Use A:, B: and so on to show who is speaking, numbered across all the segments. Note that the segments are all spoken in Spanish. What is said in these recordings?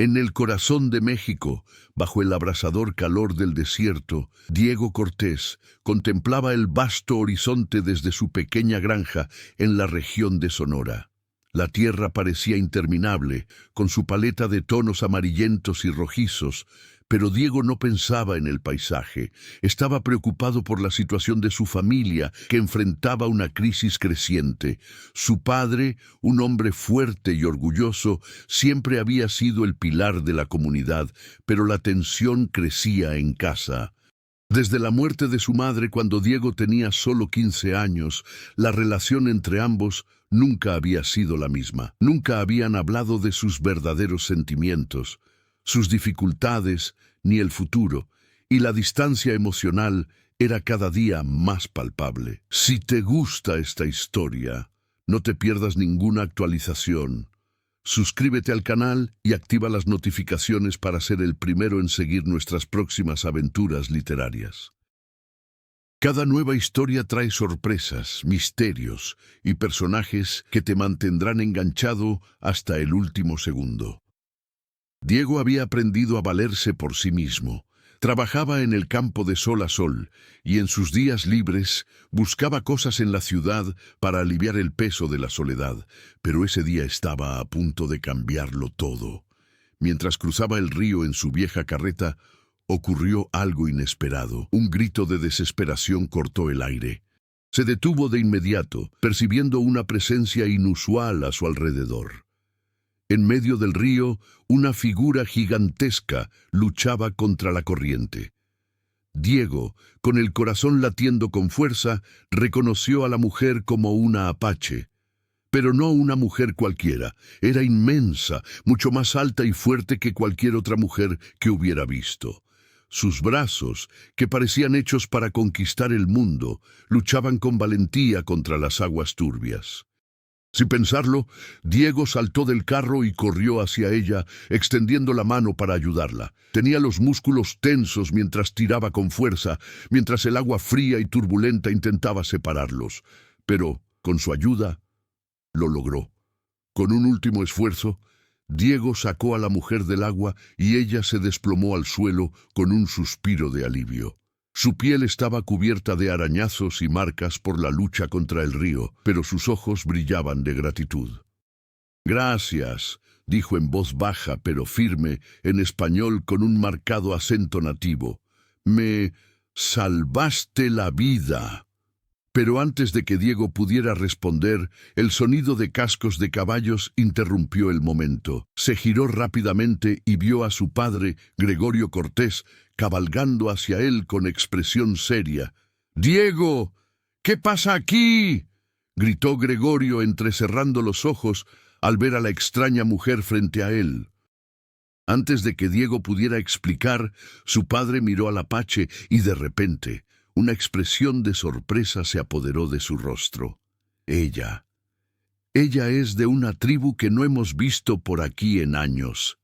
A: En el corazón de México, bajo el abrasador calor del desierto, Diego Cortés contemplaba el vasto horizonte desde su pequeña granja en la región de Sonora. La tierra parecía interminable, con su paleta de tonos amarillentos y rojizos, pero Diego no pensaba en el paisaje. Estaba preocupado por la situación de su familia, que enfrentaba una crisis creciente. Su padre, un hombre fuerte y orgulloso, siempre había sido el pilar de la comunidad, pero la tensión crecía en casa. Desde la muerte de su madre cuando Diego tenía solo 15 años, la relación entre ambos nunca había sido la misma. Nunca habían hablado de sus verdaderos sentimientos, sus dificultades, ni el futuro, y la distancia emocional era cada día más palpable. Si te gusta esta historia, no te pierdas ninguna actualización. Suscríbete al canal y activa las notificaciones para ser el primero en seguir nuestras próximas aventuras literarias. Cada nueva historia trae sorpresas, misterios y personajes que te mantendrán enganchado hasta el último segundo. Diego había aprendido a valerse por sí mismo. Trabajaba en el campo de sol a sol y en sus días libres buscaba cosas en la ciudad para aliviar el peso de la soledad, pero ese día estaba a punto de cambiarlo todo. Mientras cruzaba el río en su vieja carreta, ocurrió algo inesperado. Un grito de desesperación cortó el aire. Se detuvo de inmediato, percibiendo una presencia inusual a su alrededor. En medio del río, una figura gigantesca luchaba contra la corriente. Diego, con el corazón latiendo con fuerza, reconoció a la mujer como una apache. Pero no una mujer cualquiera, era inmensa, mucho más alta y fuerte que cualquier otra mujer que hubiera visto. Sus brazos, que parecían hechos para conquistar el mundo, luchaban con valentía contra las aguas turbias. Sin pensarlo, Diego saltó del carro y corrió hacia ella, extendiendo la mano para ayudarla. Tenía los músculos tensos mientras tiraba con fuerza, mientras el agua fría y turbulenta intentaba separarlos. Pero, con su ayuda, lo logró. Con un último esfuerzo, Diego sacó a la mujer del agua y ella se desplomó al suelo con un suspiro de alivio. Su piel estaba cubierta de arañazos y marcas por la lucha contra el río, pero sus ojos brillaban de gratitud. «Gracias», dijo en voz baja pero firme, en español con un marcado acento nativo. «Me salvaste la vida». Pero antes de que Diego pudiera responder, el sonido de cascos de caballos interrumpió el momento. Se giró rápidamente y vio a su padre, Gregorio Cortés, cabalgando hacia él con expresión seria. «¡Diego! ¿Qué pasa aquí?», gritó Gregorio entrecerrando los ojos al ver a la extraña mujer frente a él. Antes de que Diego pudiera explicar, su padre miró al apache y de repente una expresión de sorpresa se apoderó de su rostro. Ella es de una tribu que no hemos visto por aquí en años»,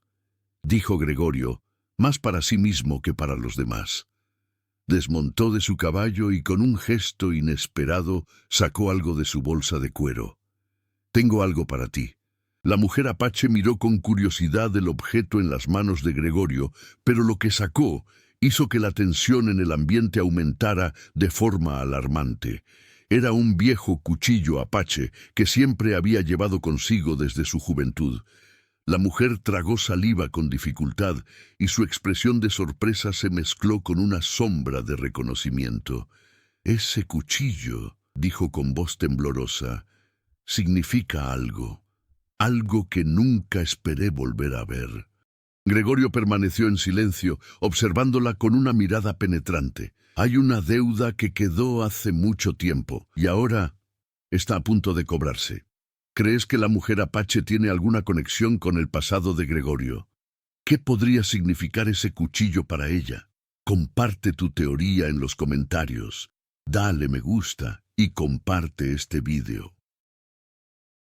A: dijo Gregorio, más para sí mismo que para los demás. Desmontó de su caballo y con un gesto inesperado sacó algo de su bolsa de cuero. «Tengo algo para ti». La mujer apache miró con curiosidad el objeto en las manos de Gregorio, pero lo que sacó hizo que la tensión en el ambiente aumentara de forma alarmante. Era un viejo cuchillo apache que siempre había llevado consigo desde su juventud. La mujer tragó saliva con dificultad y su expresión de sorpresa se mezcló con una sombra de reconocimiento. «Ese cuchillo», dijo con voz temblorosa, «significa algo, algo que nunca esperé volver a ver». Gregorio permaneció en silencio, observándola con una mirada penetrante. «Hay una deuda que quedó hace mucho tiempo y ahora está a punto de cobrarse. ¿Crees que la mujer apache tiene alguna conexión con el pasado de Gregorio? ¿Qué podría significar ese cuchillo para ella? Comparte tu teoría en los comentarios. Dale me gusta y comparte este vídeo.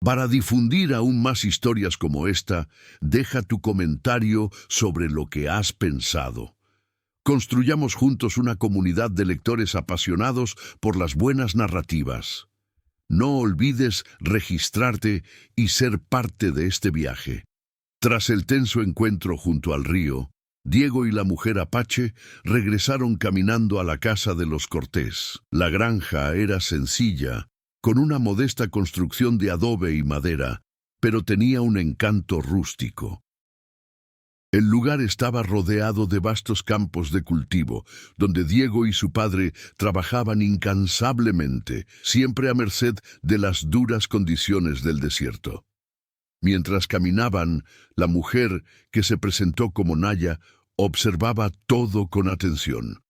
A: Para difundir aún más historias como esta, deja tu comentario sobre lo que has pensado. Construyamos juntos una comunidad de lectores apasionados por las buenas narrativas. No olvides registrarte y ser parte de este viaje. Tras el tenso encuentro junto al río, Diego y la mujer Apache regresaron caminando a la casa de los Cortés. La granja era sencilla, con una modesta construcción de adobe y madera, pero tenía un encanto rústico. El lugar estaba rodeado de vastos campos de cultivo, donde Diego y su padre trabajaban incansablemente, siempre a merced de las duras condiciones del desierto. Mientras caminaban, la mujer, que se presentó como Naya, observaba todo con atención.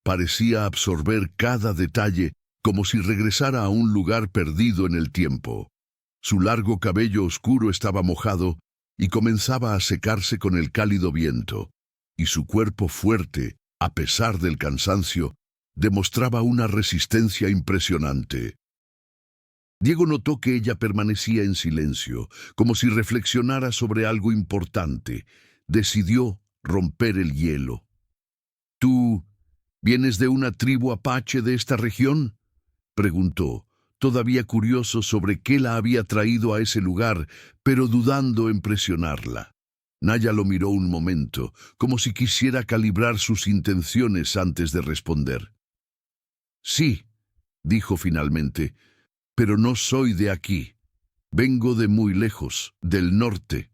A: Parecía absorber cada detalle como si regresara a un lugar perdido en el tiempo. Su largo cabello oscuro estaba mojado y comenzaba a secarse con el cálido viento, y su cuerpo fuerte, a pesar del cansancio, demostraba una resistencia impresionante. Diego notó que ella permanecía en silencio, como si reflexionara sobre algo importante. Decidió romper el hielo. «¿Tú vienes de una tribu apache de esta región?», preguntó, todavía curioso sobre qué la había traído a ese lugar, pero dudando en presionarla. Naya lo miró un momento, como si quisiera calibrar sus intenciones antes de responder. «Sí», dijo finalmente, «pero no soy de aquí. Vengo de muy lejos, del norte».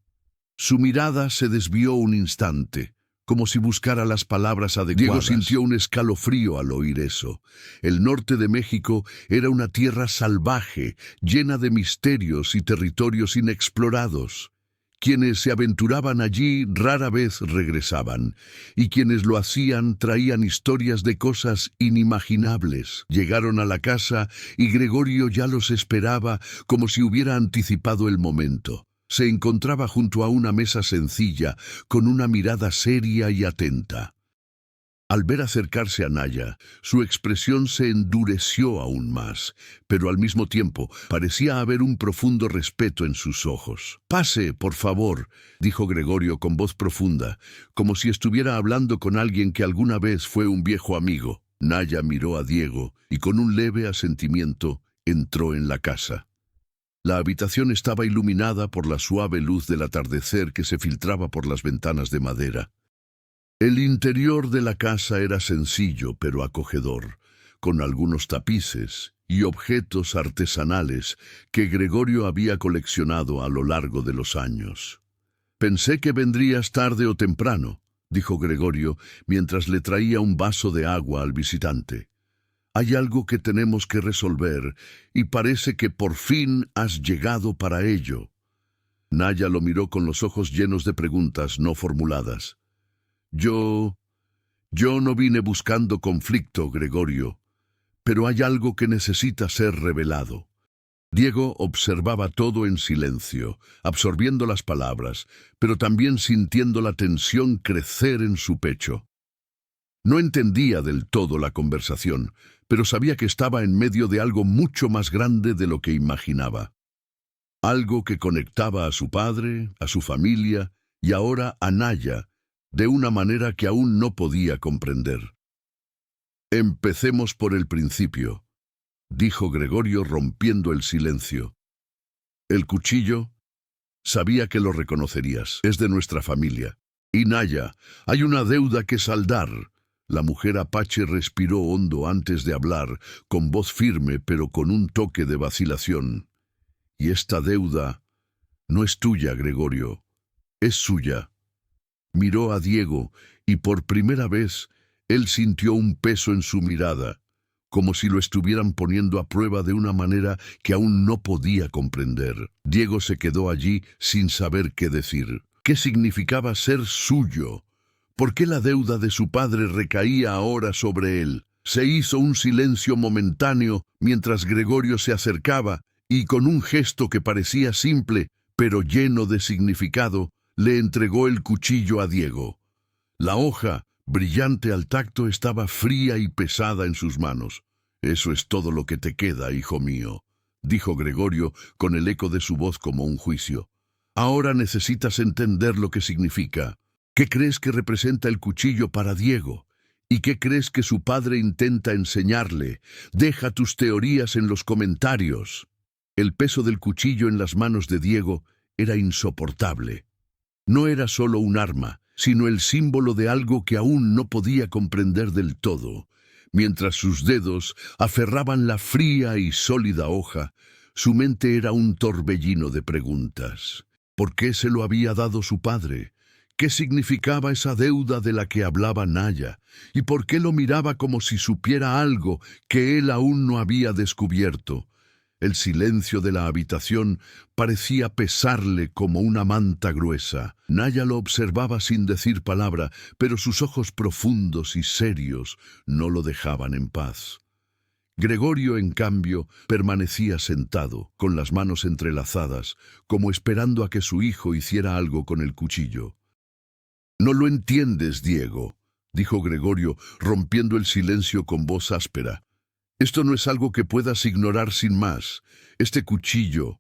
A: Su mirada se desvió un instante, como si buscara las palabras adecuadas. Diego sintió un escalofrío al oír eso. El norte de México era una tierra salvaje, llena de misterios y territorios inexplorados. Quienes se aventuraban allí rara vez regresaban, y quienes lo hacían traían historias de cosas inimaginables. Llegaron a la casa y Gregorio ya los esperaba como si hubiera anticipado el momento. Se encontraba junto a una mesa sencilla, con una mirada seria y atenta. Al ver acercarse a Naya, su expresión se endureció aún más, pero al mismo tiempo parecía haber un profundo respeto en sus ojos. «Pase, por favor», dijo Gregorio con voz profunda, como si estuviera hablando con alguien que alguna vez fue un viejo amigo. Naya miró a Diego y con un leve asentimiento entró en la casa. La habitación estaba iluminada por la suave luz del atardecer que se filtraba por las ventanas de madera. El interior de la casa era sencillo pero acogedor, con algunos tapices y objetos artesanales que Gregorio había coleccionado a lo largo de los años. «Pensé que vendrías tarde o temprano», dijo Gregorio mientras le traía un vaso de agua al visitante. «Hay algo que tenemos que resolver y parece que por fin has llegado para ello». Naya lo miró con los ojos llenos de preguntas no formuladas. Yo no vine buscando conflicto, Gregorio, pero hay algo que necesita ser revelado». Diego observaba todo en silencio, absorbiendo las palabras, pero también sintiendo la tensión crecer en su pecho. No entendía del todo la conversación, pero sabía que estaba en medio de algo mucho más grande de lo que imaginaba. Algo que conectaba a su padre, a su familia y ahora a Naya, de una manera que aún no podía comprender. «Empecemos por el principio», dijo Gregorio rompiendo el silencio. «El cuchillo, sabía que lo reconocerías, es de nuestra familia. Y Naya, hay una deuda que saldar». La mujer apache respiró hondo antes de hablar, con voz firme pero con un toque de vacilación. «Y esta deuda no es tuya, Gregorio, es suya». Miró a Diego y por primera vez él sintió un peso en su mirada, como si lo estuvieran poniendo a prueba de una manera que aún no podía comprender. Diego se quedó allí sin saber qué decir. ¿Qué significaba ser suyo? ¿Por qué la deuda de su padre recaía ahora sobre él? Se hizo un silencio momentáneo mientras Gregorio se acercaba y con un gesto que parecía simple, pero lleno de significado, le entregó el cuchillo a Diego. La hoja, brillante al tacto, estaba fría y pesada en sus manos. «Eso es todo lo que te queda, hijo mío», dijo Gregorio con el eco de su voz como un juicio. «Ahora necesitas entender lo que significa. ¿Qué crees que representa el cuchillo para Diego? ¿Y qué crees que su padre intenta enseñarle? Deja tus teorías en los comentarios». El peso del cuchillo en las manos de Diego era insoportable. No era solo un arma, sino el símbolo de algo que aún no podía comprender del todo. Mientras sus dedos aferraban la fría y sólida hoja, su mente era un torbellino de preguntas. ¿Por qué se lo había dado su padre? ¿Qué significaba esa deuda de la que hablaba Naya? ¿Y por qué lo miraba como si supiera algo que él aún no había descubierto? El silencio de la habitación parecía pesarle como una manta gruesa. Naya lo observaba sin decir palabra, pero sus ojos profundos y serios no lo dejaban en paz. Gregorio, en cambio, permanecía sentado, con las manos entrelazadas, como esperando a que su hijo hiciera algo con el cuchillo. «No lo entiendes, Diego», dijo Gregorio, rompiendo el silencio con voz áspera. «Esto no es algo que puedas ignorar sin más. Este cuchillo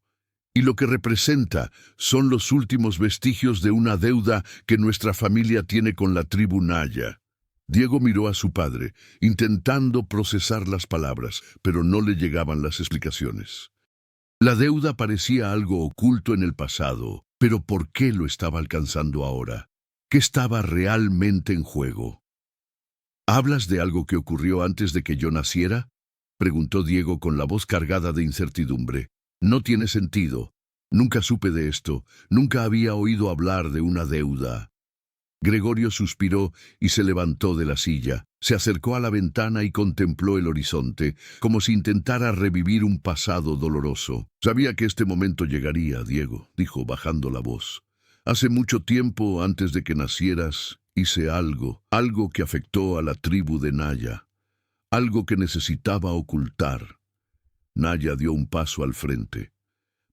A: y lo que representa son los últimos vestigios de una deuda que nuestra familia tiene con la tribu Naya». Diego miró a su padre, intentando procesar las palabras, pero no le llegaban las explicaciones. La deuda parecía algo oculto en el pasado, pero ¿por qué lo estaba alcanzando ahora? ¿Qué estaba realmente en juego? «¿Hablas de algo que ocurrió antes de que yo naciera?», preguntó Diego con la voz cargada de incertidumbre. «No tiene sentido. Nunca supe de esto. Nunca había oído hablar de una deuda». Gregorio suspiró y se levantó de la silla. Se acercó a la ventana y contempló el horizonte, como si intentara revivir un pasado doloroso. «Sabía que este momento llegaría, Diego», dijo bajando la voz. «Hace mucho tiempo antes de que nacieras, hice algo que afectó a la tribu de Naya, algo que necesitaba ocultar». Naya dio un paso al frente.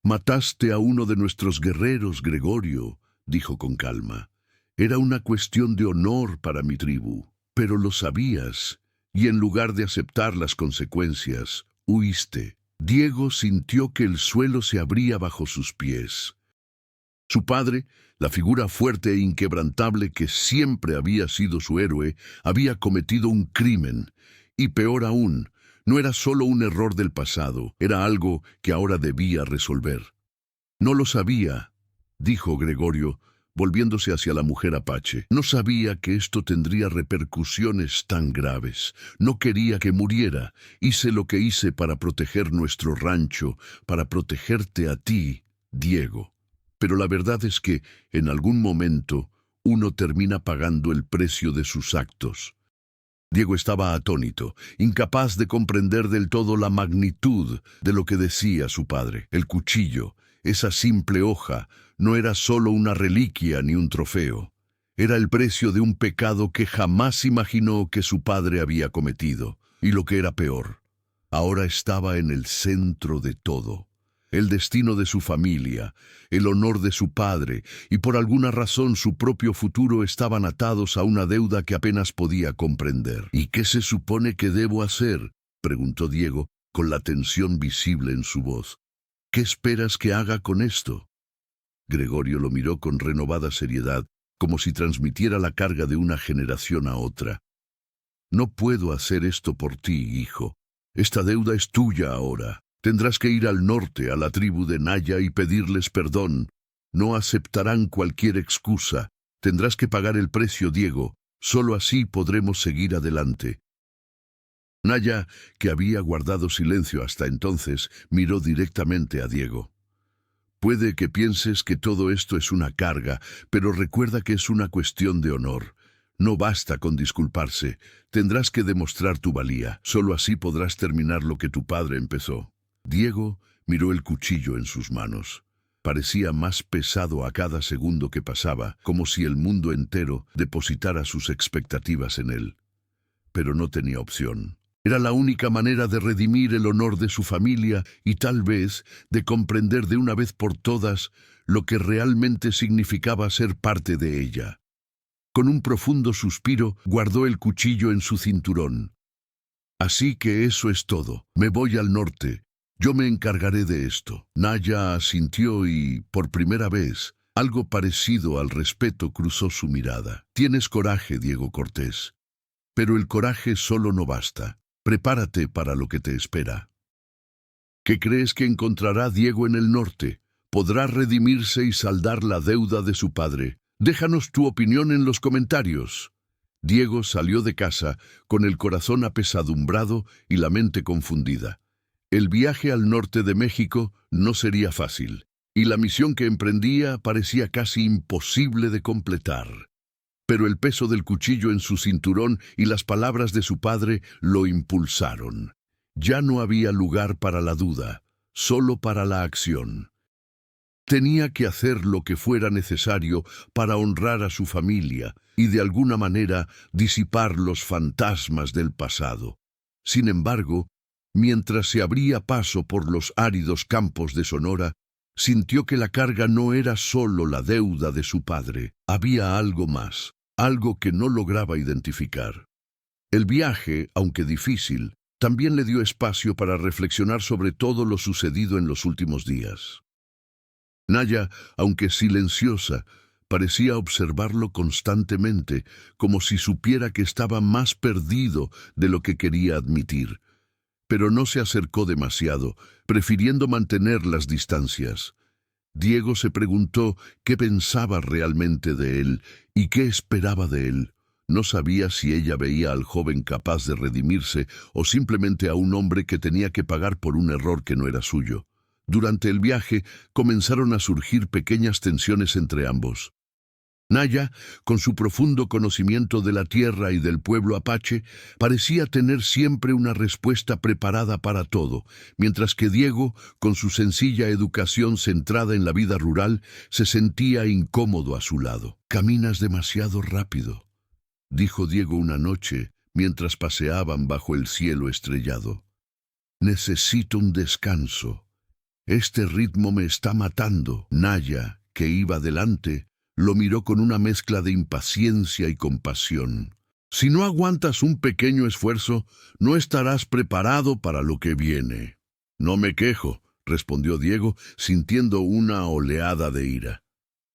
A: «Mataste a uno de nuestros guerreros, Gregorio», dijo con calma. «Era una cuestión de honor para mi tribu, pero lo sabías, y en lugar de aceptar las consecuencias, huiste». Diego sintió que el suelo se abría bajo sus pies. Su padre, la figura fuerte e inquebrantable que siempre había sido su héroe, había cometido un crimen, y peor aún, no era solo un error del pasado, era algo que ahora debía resolver. «No lo sabía», dijo Gregorio, volviéndose hacia la mujer apache. «No sabía que esto tendría repercusiones tan graves. No quería que muriera. Hice lo que hice para proteger nuestro rancho, para protegerte a ti, Diego. Pero la verdad es que, en algún momento, uno termina pagando el precio de sus actos». Diego estaba atónito, incapaz de comprender del todo la magnitud de lo que decía su padre. El cuchillo, esa simple hoja, no era solo una reliquia ni un trofeo. Era el precio de un pecado que jamás imaginó que su padre había cometido. Y lo que era peor, ahora estaba en el centro de todo. El destino de su familia, el honor de su padre, y por alguna razón su propio futuro estaban atados a una deuda que apenas podía comprender. «¿Y qué se supone que debo hacer?», preguntó Diego, con la tensión visible en su voz. «¿Qué esperas que haga con esto?». Gregorio lo miró con renovada seriedad, como si transmitiera la carga de una generación a otra. «No puedo hacer esto por ti, hijo. Esta deuda es tuya ahora. Tendrás que ir al norte, a la tribu de Naya, y pedirles perdón. No aceptarán cualquier excusa. Tendrás que pagar el precio, Diego. Solo así podremos seguir adelante». Naya, que había guardado silencio hasta entonces, miró directamente a Diego. «Puede que pienses que todo esto es una carga, pero recuerda que es una cuestión de honor. No basta con disculparse. Tendrás que demostrar tu valía. Solo así podrás terminar lo que tu padre empezó». Diego miró el cuchillo en sus manos. Parecía más pesado a cada segundo que pasaba, como si el mundo entero depositara sus expectativas en él. Pero no tenía opción. Era la única manera de redimir el honor de su familia y tal vez de comprender de una vez por todas lo que realmente significaba ser parte de ella. Con un profundo suspiro, guardó el cuchillo en su cinturón. «Así que eso es todo. Me voy al norte. Yo me encargaré de esto». Naya asintió y, por primera vez, algo parecido al respeto cruzó su mirada. «Tienes coraje, Diego Cortés. Pero el coraje solo no basta. Prepárate para lo que te espera». «¿Qué crees que encontrará Diego en el norte? ¿Podrá redimirse y saldar la deuda de su padre? Déjanos tu opinión en los comentarios. Diego salió de casa con el corazón apesadumbrado y la mente confundida. El viaje al norte de México no sería fácil, y la misión que emprendía parecía casi imposible de completar. Pero el peso del cuchillo en su cinturón y las palabras de su padre lo impulsaron. Ya no había lugar para la duda, solo para la acción. Tenía que hacer lo que fuera necesario para honrar a su familia y de alguna manera disipar los fantasmas del pasado. Sin embargo, mientras se abría paso por los áridos campos de Sonora, sintió que la carga no era solo la deuda de su padre. Había algo más, algo que no lograba identificar. El viaje, aunque difícil, también le dio espacio para reflexionar sobre todo lo sucedido en los últimos días. Naya, aunque silenciosa, parecía observarlo constantemente, como si supiera que estaba más perdido de lo que quería admitir. Pero no se acercó demasiado, prefiriendo mantener las distancias. Diego se preguntó qué pensaba realmente de él y qué esperaba de él. No sabía si ella veía al joven capaz de redimirse o simplemente a un hombre que tenía que pagar por un error que no era suyo. Durante el viaje comenzaron a surgir pequeñas tensiones entre ambos. Naya, con su profundo conocimiento de la tierra y del pueblo apache, parecía tener siempre una respuesta preparada para todo, mientras que Diego, con su sencilla educación centrada en la vida rural, se sentía incómodo a su lado. «Caminas demasiado rápido», dijo Diego una noche, mientras paseaban bajo el cielo estrellado. «Necesito un descanso. Este ritmo me está matando». Naya, que iba delante, lo miró con una mezcla de impaciencia y compasión. «Si no aguantas un pequeño esfuerzo, no estarás preparado para lo que viene». «No me quejo», respondió Diego, sintiendo una oleada de ira.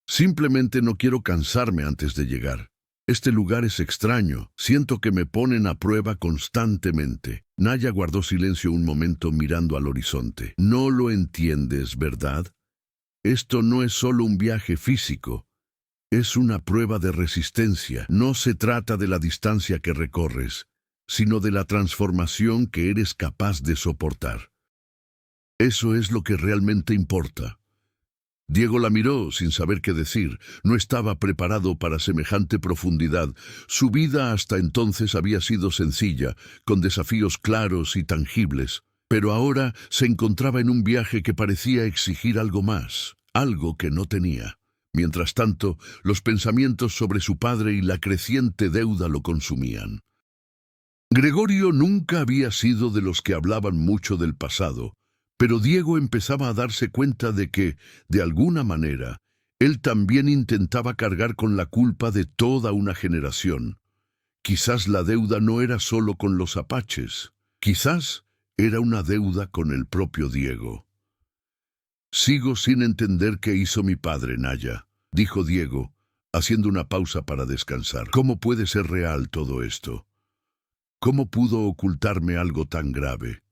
A: «Simplemente no quiero cansarme antes de llegar. Este lugar es extraño, siento que me ponen a prueba constantemente». Naya guardó silencio un momento mirando al horizonte. «No lo entiendes, ¿verdad? Esto no es solo un viaje físico. Es una prueba de resistencia. No se trata de la distancia que recorres, sino de la transformación que eres capaz de soportar. Eso es lo que realmente importa». Diego la miró sin saber qué decir. No estaba preparado para semejante profundidad. Su vida hasta entonces había sido sencilla, con desafíos claros y tangibles. Pero ahora se encontraba en un viaje que parecía exigir algo más, algo que no tenía. Mientras tanto, los pensamientos sobre su padre y la creciente deuda lo consumían. Gregorio nunca había sido de los que hablaban mucho del pasado, pero Diego empezaba a darse cuenta de que, de alguna manera, él también intentaba cargar con la culpa de toda una generación. Quizás la deuda no era solo con los apaches, quizás era una deuda con el propio Diego. «Sigo sin entender qué hizo mi padre, Naya», dijo Diego, haciendo una pausa para descansar. «¿Cómo puede ser real todo esto? ¿Cómo pudo ocultarme algo tan grave?»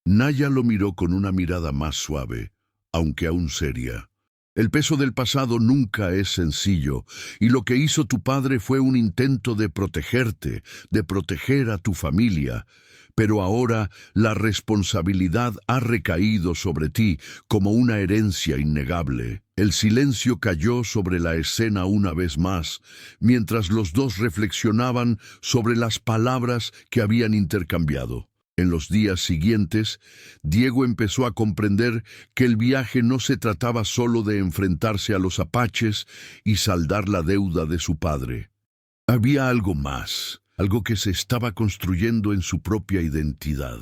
A: Naya lo miró con una mirada más suave, aunque aún seria. «El peso del pasado nunca es sencillo, y lo que hizo tu padre fue un intento de protegerte, de proteger a tu familia. Pero ahora la responsabilidad ha recaído sobre ti como una herencia innegable». El silencio cayó sobre la escena una vez más, mientras los dos reflexionaban sobre las palabras que habían intercambiado. En los días siguientes, Diego empezó a comprender que el viaje no se trataba solo de enfrentarse a los apaches y saldar la deuda de su padre. Había algo más, algo que se estaba construyendo en su propia identidad.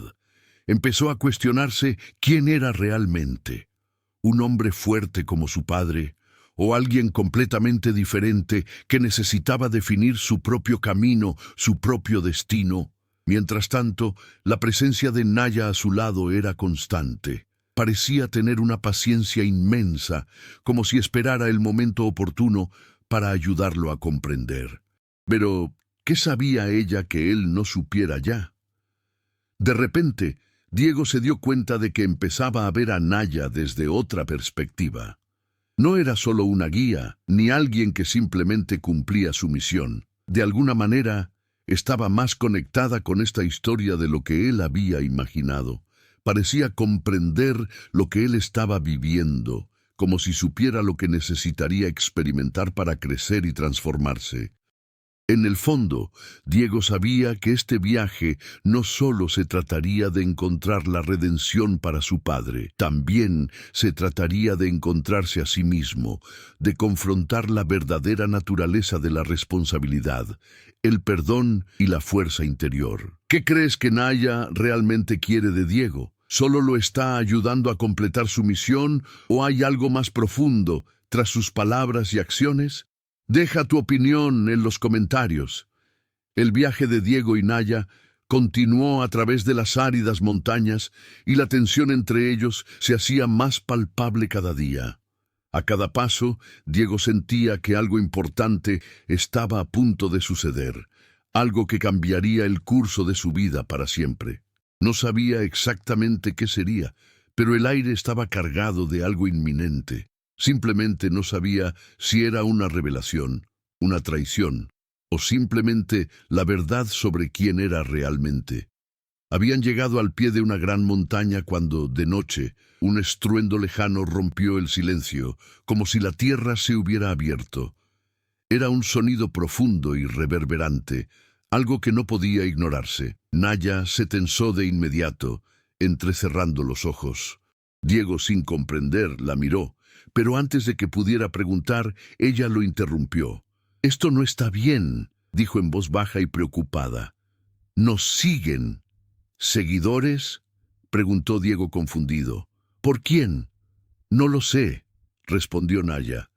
A: Empezó a cuestionarse quién era realmente. ¿Un hombre fuerte como su padre? ¿O alguien completamente diferente que necesitaba definir su propio camino, su propio destino? Mientras tanto, la presencia de Naya a su lado era constante. Parecía tener una paciencia inmensa, como si esperara el momento oportuno para ayudarlo a comprender. Pero, ¿qué sabía ella que él no supiera ya? De repente, Diego se dio cuenta de que empezaba a ver a Naya desde otra perspectiva. No era solo una guía, ni alguien que simplemente cumplía su misión. De alguna manera, estaba más conectada con esta historia de lo que él había imaginado. Parecía comprender lo que él estaba viviendo, como si supiera lo que necesitaría experimentar para crecer y transformarse. En el fondo, Diego sabía que este viaje no solo se trataría de encontrar la redención para su padre, también se trataría de encontrarse a sí mismo, de confrontar la verdadera naturaleza de la responsabilidad, el perdón y la fuerza interior. ¿Qué crees que Naya realmente quiere de Diego? ¿Solo lo está ayudando a completar su misión o hay algo más profundo tras sus palabras y acciones? Deja tu opinión en los comentarios. El viaje de Diego y Naya continuó a través de las áridas montañas y la tensión entre ellos se hacía más palpable cada día. A cada paso, Diego sentía que algo importante estaba a punto de suceder, algo que cambiaría el curso de su vida para siempre. No sabía exactamente qué sería, pero el aire estaba cargado de algo inminente. Simplemente no sabía si era una revelación, una traición, o simplemente la verdad sobre quién era realmente. Habían llegado al pie de una gran montaña cuando, de noche, un estruendo lejano rompió el silencio, como si la tierra se hubiera abierto. Era un sonido profundo y reverberante, algo que no podía ignorarse. Naya se tensó de inmediato, entrecerrando los ojos. Diego, sin comprender, la miró, pero antes de que pudiera preguntar, ella lo interrumpió. «Esto no está bien», dijo en voz baja y preocupada. «¿Nos siguen?» «¿Seguidores?», preguntó Diego confundido. «¿Por quién?» «No lo sé», respondió Naya.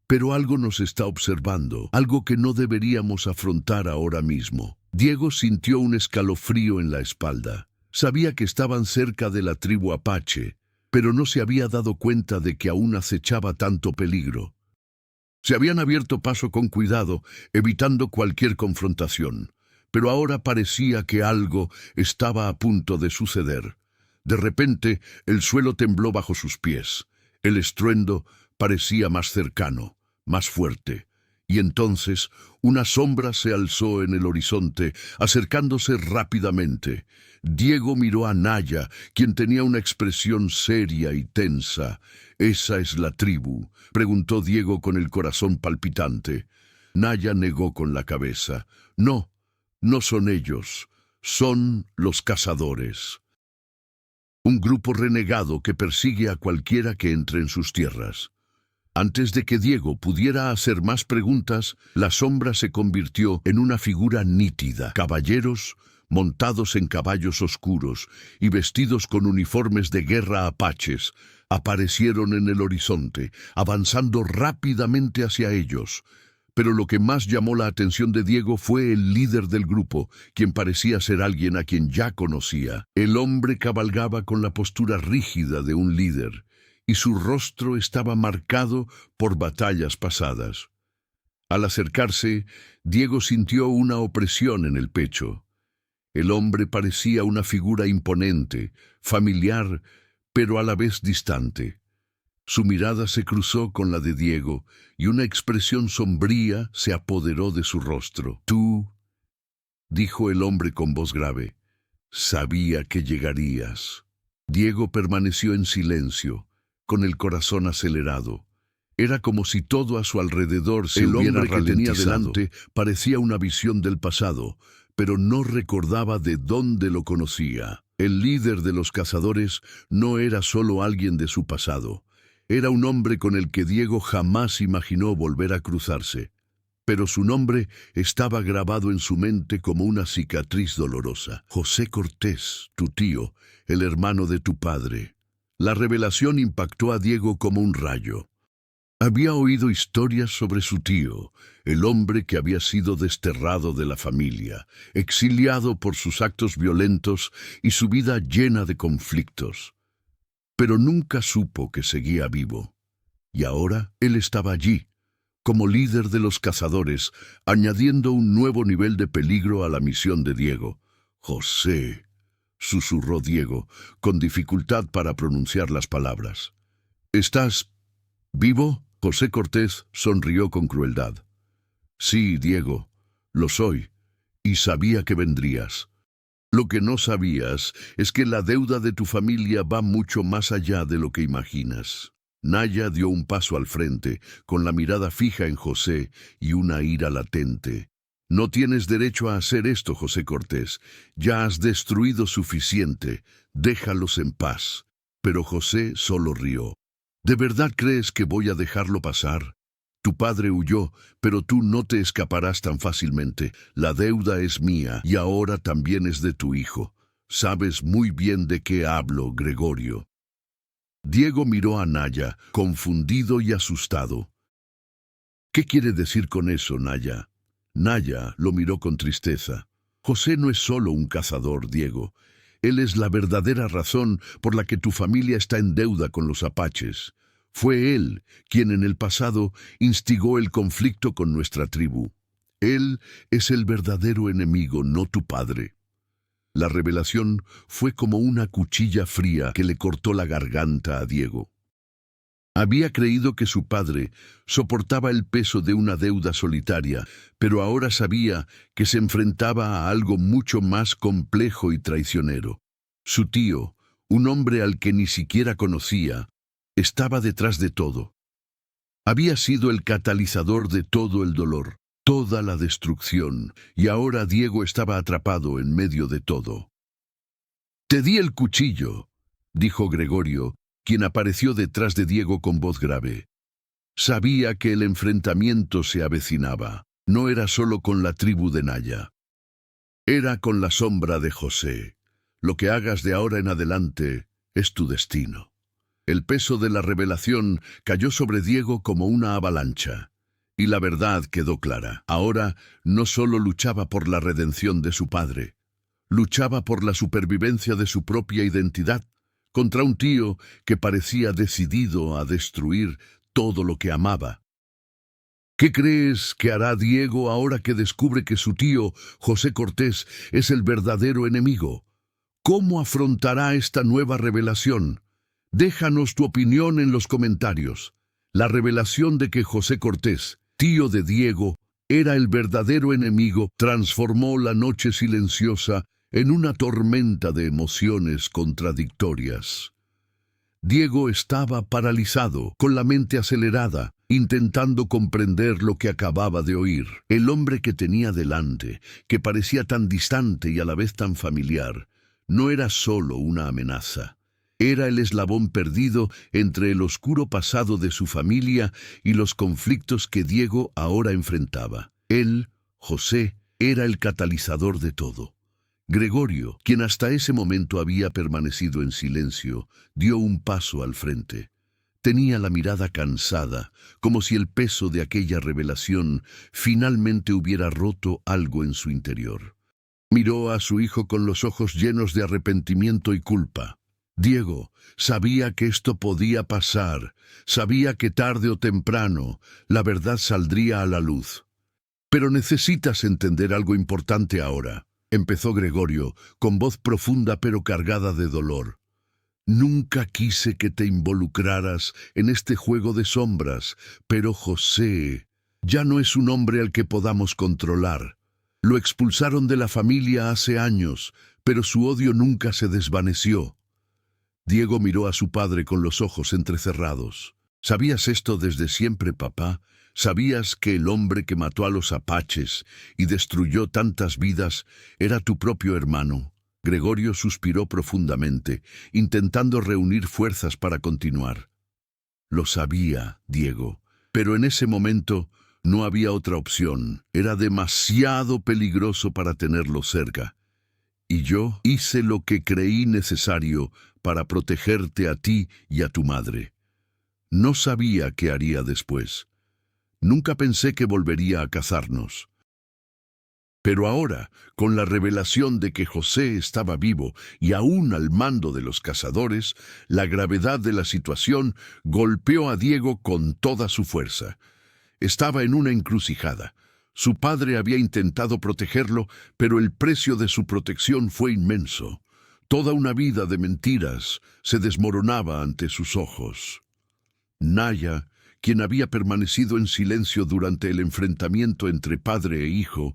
A: «Pero algo nos está observando, algo que no deberíamos afrontar ahora mismo». Diego sintió un escalofrío en la espalda. Sabía que estaban cerca de la tribu Apache, pero no se había dado cuenta de que aún acechaba tanto peligro. Se habían abierto paso con cuidado, evitando cualquier confrontación, pero ahora parecía que algo estaba a punto de suceder. De repente, el suelo tembló bajo sus pies. El estruendo parecía más cercano, más fuerte. Y entonces una sombra se alzó en el horizonte, acercándose rápidamente. Diego miró a Naya, quien tenía una expresión seria y tensa. «¿Esa es la tribu?», preguntó Diego con el corazón palpitante. Naya negó con la cabeza. «No, no son ellos. Son los cazadores. Un grupo renegado que persigue a cualquiera que entre en sus tierras». Antes de que Diego pudiera hacer más preguntas, la sombra se convirtió en una figura nítida. Caballeros, montados en caballos oscuros y vestidos con uniformes de guerra apaches, aparecieron en el horizonte, avanzando rápidamente hacia ellos. Pero lo que más llamó la atención de Diego fue el líder del grupo, quien parecía ser alguien a quien ya conocía. El hombre cabalgaba con la postura rígida de un líder, y su rostro estaba marcado por batallas pasadas. Al acercarse, Diego sintió una opresión en el pecho. El hombre parecía una figura imponente, familiar, pero a la vez distante. Su mirada se cruzó con la de Diego, y una expresión sombría se apoderó de su rostro. «Tú», dijo el hombre con voz grave, «sabía que llegarías». Diego permaneció en silencio, con el corazón acelerado. Era como si todo a su alrededor se hubiera ralentizado. El hombre que tenía delante parecía una visión del pasado, pero no recordaba de dónde lo conocía. El líder de los cazadores no era solo alguien de su pasado. Era un hombre con el que Diego jamás imaginó volver a cruzarse. Pero su nombre estaba grabado en su mente como una cicatriz dolorosa. José Cortés, tu tío, el hermano de tu padre. La revelación impactó a Diego como un rayo. Había oído historias sobre su tío, el hombre que había sido desterrado de la familia, exiliado por sus actos violentos y su vida llena de conflictos. Pero nunca supo que seguía vivo. Y ahora él estaba allí, como líder de los cazadores, añadiendo un nuevo nivel de peligro a la misión de Diego. «José», susurró Diego, con dificultad para pronunciar las palabras. «¿Estás ¿Vivo? José Cortés sonrió con crueldad. Sí, Diego, lo soy, y sabía que vendrías. Lo que no sabías es que la deuda de tu familia va mucho más allá de lo que imaginas. Naya dio un paso al frente, con la mirada fija en José y una ira latente. No tienes derecho a hacer esto, José Cortés. Ya has destruido suficiente. Déjalos en paz. Pero José solo rió. ¿De verdad crees que voy a dejarlo pasar? Tu padre huyó, pero tú no te escaparás tan fácilmente. La deuda es mía y ahora también es de tu hijo. Sabes muy bien de qué hablo, Gregorio. Diego miró a Naya, confundido y asustado. ¿Qué quiere decir con eso, Naya? Naya lo miró con tristeza. José no es solo un cazador, Diego. Él es la verdadera razón por la que tu familia está en deuda con los apaches. Fue él quien en el pasado instigó el conflicto con nuestra tribu. Él es el verdadero enemigo, no tu padre. La revelación fue como una cuchilla fría que le cortó la garganta a Diego. Había creído que su padre soportaba el peso de una deuda solitaria, pero ahora sabía que se enfrentaba a algo mucho más complejo y traicionero. Su tío, un hombre al que ni siquiera conocía, estaba detrás de todo. Había sido el catalizador de todo el dolor, toda la destrucción, y ahora Diego estaba atrapado en medio de todo. «Te di el cuchillo», dijo Gregorio, quien apareció detrás de Diego con voz grave. Sabía que el enfrentamiento se avecinaba. No era solo con la tribu de Naya. Era con la sombra de José. Lo que hagas de ahora en adelante es tu destino. El peso de la revelación cayó sobre Diego como una avalancha. Y la verdad quedó clara. Ahora no solo luchaba por la redención de su padre, luchaba por la supervivencia de su propia identidad, contra un tío que parecía decidido a destruir todo lo que amaba. ¿Qué crees que hará Diego ahora que descubre que su tío, José Cortés, es el verdadero enemigo? ¿Cómo afrontará esta nueva revelación? Déjanos tu opinión en los comentarios. La revelación de que José Cortés, tío de Diego, era el verdadero enemigo, transformó la noche silenciosa en una tormenta de emociones contradictorias. Diego estaba paralizado, con la mente acelerada, intentando comprender lo que acababa de oír. El hombre que tenía delante, que parecía tan distante y a la vez tan familiar, no era solo una amenaza. Era el eslabón perdido entre el oscuro pasado de su familia y los conflictos que Diego ahora enfrentaba. Él, José, era el catalizador de todo. Gregorio, quien hasta ese momento había permanecido en silencio, dio un paso al frente. Tenía la mirada cansada, como si el peso de aquella revelación finalmente hubiera roto algo en su interior. Miró a su hijo con los ojos llenos de arrepentimiento y culpa. Diego sabía que esto podía pasar, sabía que tarde o temprano la verdad saldría a la luz. Pero necesitas entender algo importante ahora, empezó Gregorio, con voz profunda pero cargada de dolor. Nunca quise que te involucraras en este juego de sombras, pero José ya no es un hombre al que podamos controlar. Lo expulsaron de la familia hace años, pero su odio nunca se desvaneció. Diego miró a su padre con los ojos entrecerrados. ¿Sabías esto desde siempre, papá? ¿Sabías que el hombre que mató a los apaches y destruyó tantas vidas era tu propio hermano? Gregorio suspiró profundamente, intentando reunir fuerzas para continuar. Lo sabía, Diego, pero en ese momento no había otra opción. Era demasiado peligroso para tenerlo cerca. Y yo hice lo que creí necesario para protegerte a ti y a tu madre. No sabía qué haría después. Nunca pensé que volvería a cazarnos. Pero ahora, con la revelación de que José estaba vivo y aún al mando de los cazadores, la gravedad de la situación golpeó a Diego con toda su fuerza. Estaba en una encrucijada. Su padre había intentado protegerlo, pero el precio de su protección fue inmenso. Toda una vida de mentiras se desmoronaba ante sus ojos. Naya, quien había permanecido en silencio durante el enfrentamiento entre padre e hijo,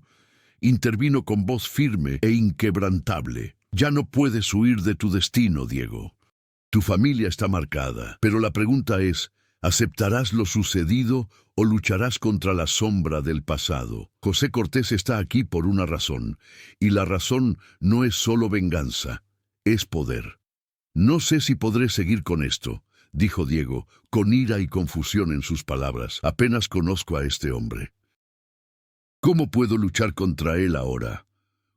A: intervino con voz firme e inquebrantable. Ya no puedes huir de tu destino, Diego. Tu familia está marcada, pero la pregunta es, ¿aceptarás lo sucedido o lucharás contra la sombra del pasado? José Cortés está aquí por una razón, y la razón no es solo venganza, es poder. No sé si podré seguir con esto, dijo Diego, con ira y confusión en sus palabras. Apenas conozco a este hombre. ¿Cómo puedo luchar contra él ahora?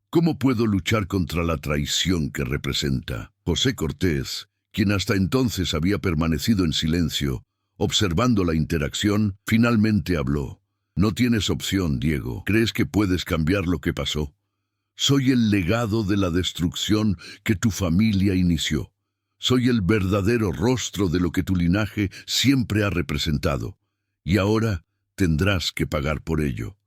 A: ¿Cómo puedo luchar contra la traición que representa? José Cortés, quien hasta entonces había permanecido en silencio, observando la interacción, finalmente habló. No tienes opción, Diego. ¿Crees que puedes cambiar lo que pasó? Soy el legado de la destrucción que tu familia inició. Soy el verdadero rostro de lo que tu linaje siempre ha representado. Y ahora tendrás que pagar por ello.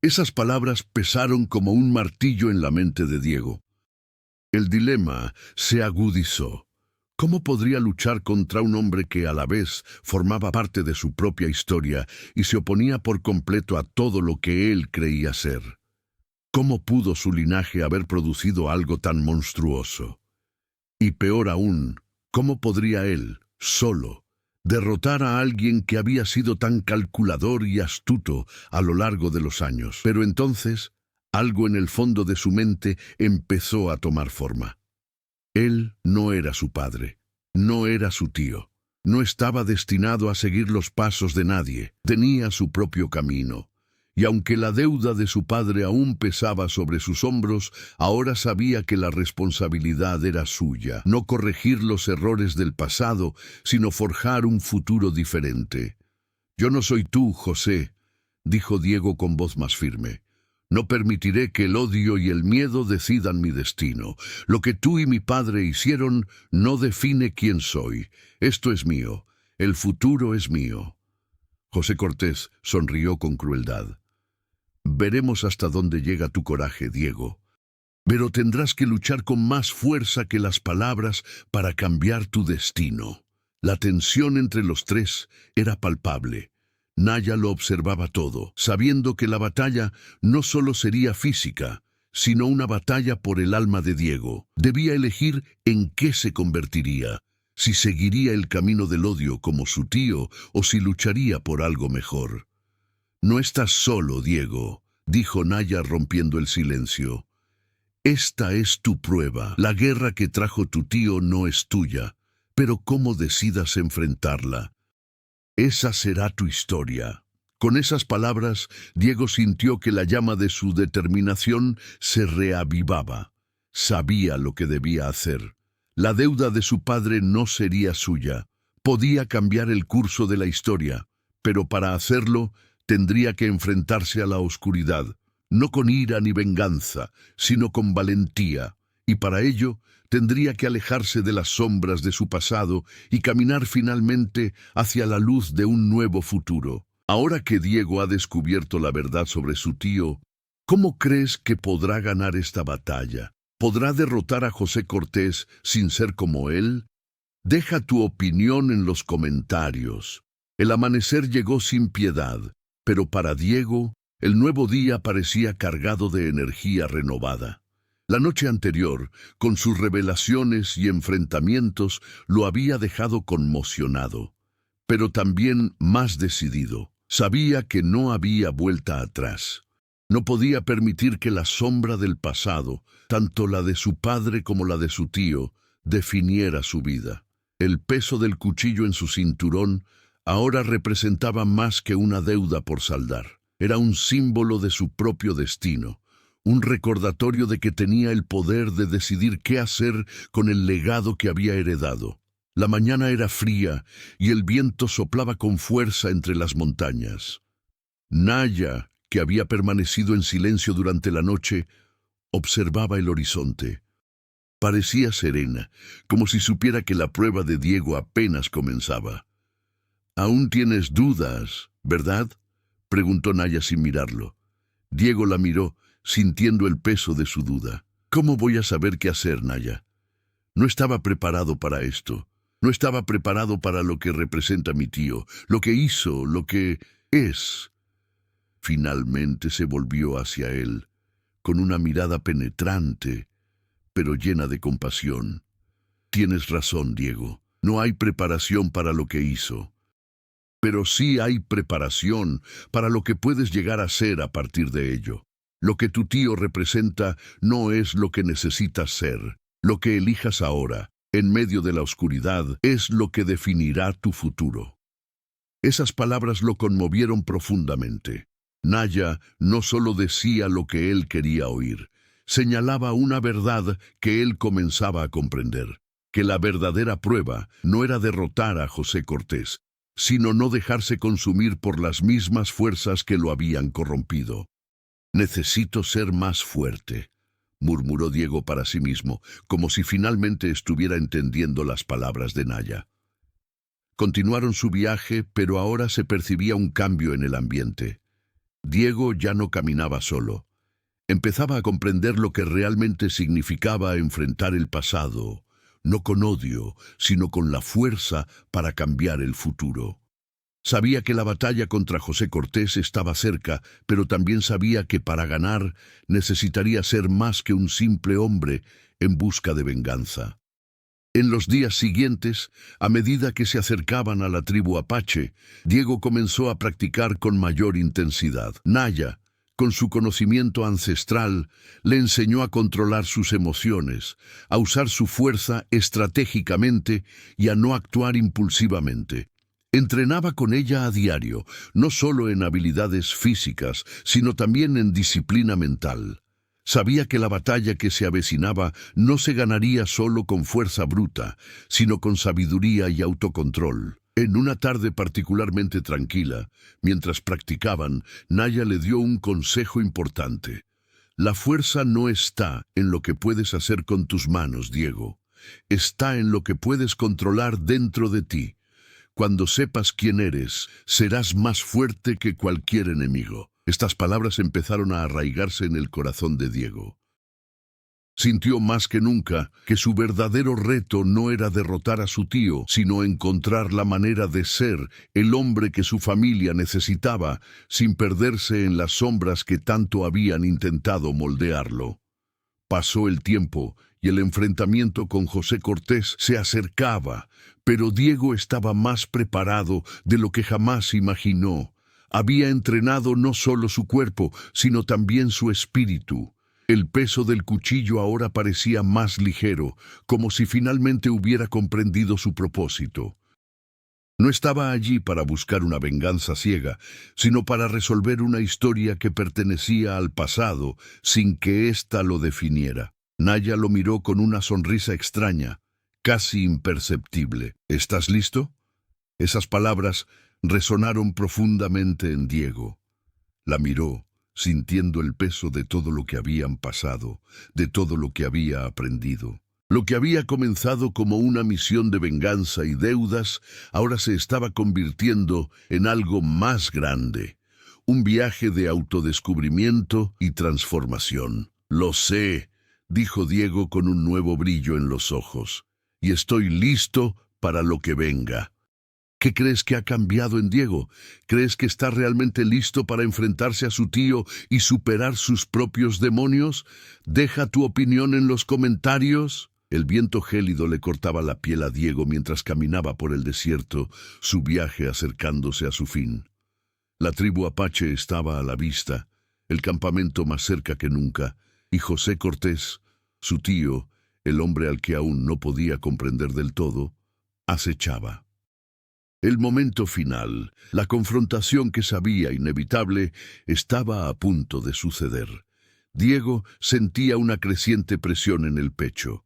A: Esas palabras pesaron como un martillo en la mente de Diego. El dilema se agudizó. ¿Cómo podría luchar contra un hombre que a la vez formaba parte de su propia historia y se oponía por completo a todo lo que él creía ser? ¿Cómo pudo su linaje haber producido algo tan monstruoso? Y peor aún, ¿cómo podría él, solo, derrotar a alguien que había sido tan calculador y astuto a lo largo de los años? Pero entonces, algo en el fondo de su mente empezó a tomar forma. Él no era su padre, no era su tío, no estaba destinado a seguir los pasos de nadie, tenía su propio camino. Y aunque la deuda de su padre aún pesaba sobre sus hombros, ahora sabía que la responsabilidad era suya, no corregir los errores del pasado, sino forjar un futuro diferente. «Yo no soy tú, José», dijo Diego con voz más firme. «No permitiré que el odio y el miedo decidan mi destino. Lo que tú y mi padre hicieron no define quién soy. Esto es mío. El futuro es mío». José Cortés sonrió con crueldad. «Veremos hasta dónde llega tu coraje, Diego. Pero tendrás que luchar con más fuerza que las palabras para cambiar tu destino». La tensión entre los tres era palpable. Naya lo observaba todo, sabiendo que la batalla no solo sería física, sino una batalla por el alma de Diego. Debía elegir en qué se convertiría, si seguiría el camino del odio como su tío o si lucharía por algo mejor. «No estás solo, Diego», dijo Naya rompiendo el silencio. «Esta es tu prueba. La guerra que trajo tu tío no es tuya, pero cómo decidas enfrentarla, esa será tu historia». Con esas palabras, Diego sintió que la llama de su determinación se reavivaba. Sabía lo que debía hacer. La deuda de su padre no sería suya. Podía cambiar el curso de la historia, pero para hacerlo tendría que enfrentarse a la oscuridad, no con ira ni venganza, sino con valentía, y para ello tendría que alejarse de las sombras de su pasado y caminar finalmente hacia la luz de un nuevo futuro. Ahora que Diego ha descubierto la verdad sobre su tío, ¿cómo crees que podrá ganar esta batalla? ¿Podrá derrotar a José Cortés sin ser como él? Deja tu opinión en los comentarios. El amanecer llegó sin piedad, pero para Diego, el nuevo día parecía cargado de energía renovada. La noche anterior, con sus revelaciones y enfrentamientos, lo había dejado conmocionado, pero también más decidido. Sabía que no había vuelta atrás. No podía permitir que la sombra del pasado, tanto la de su padre como la de su tío, definiera su vida. El peso del cuchillo en su cinturón ahora representaba más que una deuda por saldar. Era un símbolo de su propio destino, un recordatorio de que tenía el poder de decidir qué hacer con el legado que había heredado. La mañana era fría y el viento soplaba con fuerza entre las montañas. Naya, que había permanecido en silencio durante la noche, observaba el horizonte. Parecía serena, como si supiera que la prueba de Diego apenas comenzaba. «Aún tienes dudas, ¿verdad?», preguntó Naya sin mirarlo. Diego la miró, sintiendo el peso de su duda. «¿Cómo voy a saber qué hacer, Naya? No estaba preparado para esto. No estaba preparado para lo que representa mi tío, lo que hizo, lo que es. Finalmente se volvió hacia él, con una mirada penetrante, pero llena de compasión. Tienes razón, Diego. No hay preparación para lo que hizo. Pero sí hay preparación para lo que puedes llegar a ser a partir de ello. Lo que tu tío representa no es lo que necesitas ser. Lo que elijas ahora, en medio de la oscuridad, es lo que definirá tu futuro. Esas palabras lo conmovieron profundamente. Naya no solo decía lo que él quería oír, señalaba una verdad que él comenzaba a comprender, que la verdadera prueba no era derrotar a José Cortés, sino no dejarse consumir por las mismas fuerzas que lo habían corrompido. «Necesito ser más fuerte», murmuró Diego para sí mismo, como si finalmente estuviera entendiendo las palabras de Naya. Continuaron su viaje, pero ahora se percibía un cambio en el ambiente. Diego ya no caminaba solo. Empezaba a comprender lo que realmente significaba enfrentar el pasado, no con odio, sino con la fuerza para cambiar el futuro. Sabía que la batalla contra José Cortés estaba cerca, pero también sabía que para ganar necesitaría ser más que un simple hombre en busca de venganza. En los días siguientes, a medida que se acercaban a la tribu Apache, Diego comenzó a practicar con mayor intensidad. Naya, con su conocimiento ancestral, le enseñó a controlar sus emociones, a usar su fuerza estratégicamente y a no actuar impulsivamente. Entrenaba con ella a diario, no solo en habilidades físicas, sino también en disciplina mental. Sabía que la batalla que se avecinaba no se ganaría solo con fuerza bruta, sino con sabiduría y autocontrol. En una tarde particularmente tranquila, mientras practicaban, Naya le dio un consejo importante. La fuerza no está en lo que puedes hacer con tus manos, Diego. Está en lo que puedes controlar dentro de ti. Cuando sepas quién eres, serás más fuerte que cualquier enemigo. Estas palabras empezaron a arraigarse en el corazón de Diego. Sintió más que nunca que su verdadero reto no era derrotar a su tío, sino encontrar la manera de ser el hombre que su familia necesitaba, sin perderse en las sombras que tanto habían intentado moldearlo. Pasó el tiempo y el enfrentamiento con José Cortés se acercaba, pero Diego estaba más preparado de lo que jamás imaginó. Había entrenado no solo su cuerpo, sino también su espíritu. El peso del cuchillo ahora parecía más ligero, como si finalmente hubiera comprendido su propósito. No estaba allí para buscar una venganza ciega, sino para resolver una historia que pertenecía al pasado, sin que ésta lo definiera. Naya lo miró con una sonrisa extraña, casi imperceptible. ¿Estás listo? Esas palabras resonaron profundamente en Diego. La miró, sintiendo el peso de todo lo que habían pasado, de todo lo que había aprendido. Lo que había comenzado como una misión de venganza y deudas, ahora se estaba convirtiendo en algo más grande. Un viaje de autodescubrimiento y transformación. «Lo sé», dijo Diego con un nuevo brillo en los ojos, «y estoy listo para lo que venga». ¿Qué crees que ha cambiado en Diego? ¿Crees que está realmente listo para enfrentarse a su tío y superar sus propios demonios? Deja tu opinión en los comentarios. El viento gélido le cortaba la piel a Diego mientras caminaba por el desierto, su viaje acercándose a su fin. La tribu Apache estaba a la vista, el campamento más cerca que nunca, y José Cortés, su tío, el hombre al que aún no podía comprender del todo, acechaba. El momento final, la confrontación que sabía inevitable, estaba a punto de suceder. Diego sentía una creciente presión en el pecho.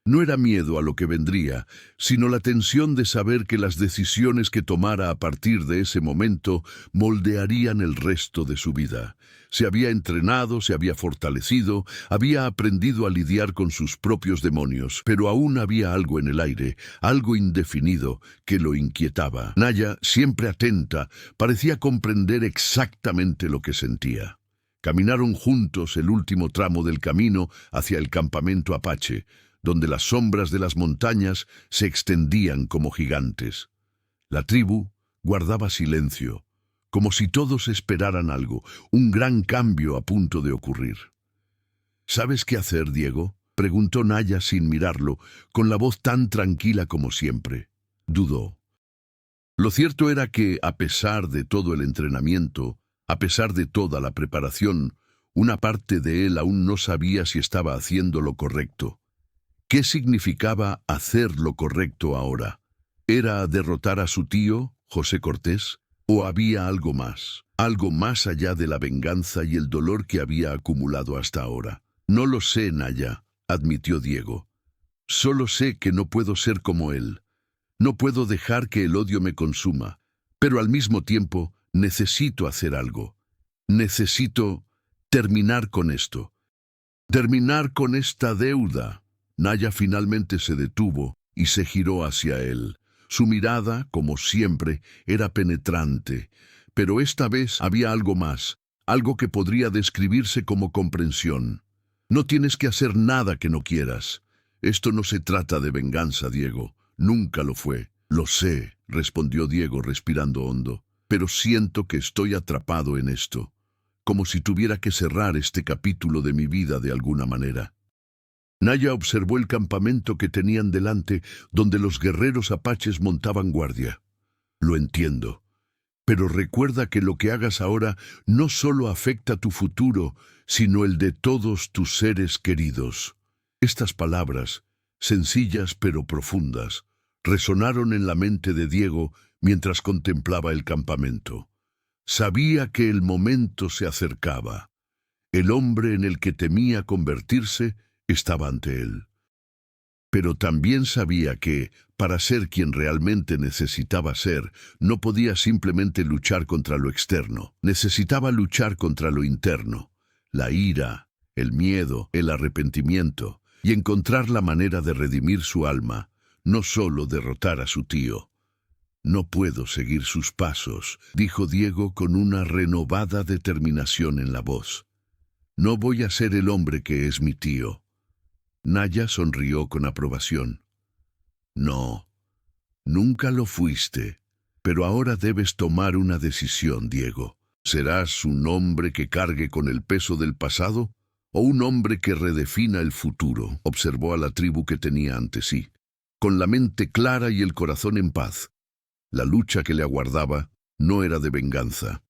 A: No era miedo a lo que vendría, sino la tensión de saber que las decisiones que tomara a partir de ese momento moldearían el resto de su vida. Se había entrenado, se había fortalecido, había aprendido a lidiar con sus propios demonios, pero aún había algo en el aire, algo indefinido, que lo inquietaba. Naya, siempre atenta, parecía comprender exactamente lo que sentía. Caminaron juntos el último tramo del camino hacia el campamento Apache, donde las sombras de las montañas se extendían como gigantes. La tribu guardaba silencio, como si todos esperaran algo, un gran cambio a punto de ocurrir. ¿Sabes qué hacer, Diego?, preguntó Naya sin mirarlo, con la voz tan tranquila como siempre. Dudó. Lo cierto era que, a pesar de todo el entrenamiento, a pesar de toda la preparación, una parte de él aún no sabía si estaba haciendo lo correcto. ¿Qué significaba hacer lo correcto ahora? ¿Era derrotar a su tío, José Cortés? ¿O había algo más allá de la venganza y el dolor que había acumulado hasta ahora? No lo sé, Naya, admitió Diego. Solo sé que no puedo ser como él. No puedo dejar que el odio me consuma, pero al mismo tiempo necesito hacer algo. Necesito terminar con esto. Terminar con esta deuda. Naya finalmente se detuvo y se giró hacia él. Su mirada, como siempre, era penetrante, pero esta vez había algo más, algo que podría describirse como comprensión. No tienes que hacer nada que no quieras. Esto no se trata de venganza, Diego. Nunca lo fue. Lo sé, respondió Diego respirando hondo, pero siento que estoy atrapado en esto, como si tuviera que cerrar este capítulo de mi vida de alguna manera. Naya observó el campamento que tenían delante, donde los guerreros apaches montaban guardia. Lo entiendo, pero recuerda que lo que hagas ahora no solo afecta tu futuro, sino el de todos tus seres queridos. Estas palabras, sencillas pero profundas, resonaron en la mente de Diego mientras contemplaba el campamento. Sabía que el momento se acercaba. El hombre en el que temía convertirse estaba ante él. Pero también sabía que, para ser quien realmente necesitaba ser, no podía simplemente luchar contra lo externo. Necesitaba luchar contra lo interno, la ira, el miedo, el arrepentimiento, y encontrar la manera de redimir su alma, no solo derrotar a su tío. No puedo seguir sus pasos, dijo Diego con una renovada determinación en la voz. No voy a ser el hombre que es mi tío. Naya sonrió con aprobación. No, nunca lo fuiste, pero ahora debes tomar una decisión, Diego. ¿Serás un hombre que cargue con el peso del pasado o un hombre que redefina el futuro?, observó a la tribu que tenía ante sí, con la mente clara y el corazón en paz. La lucha que le aguardaba no era de venganza.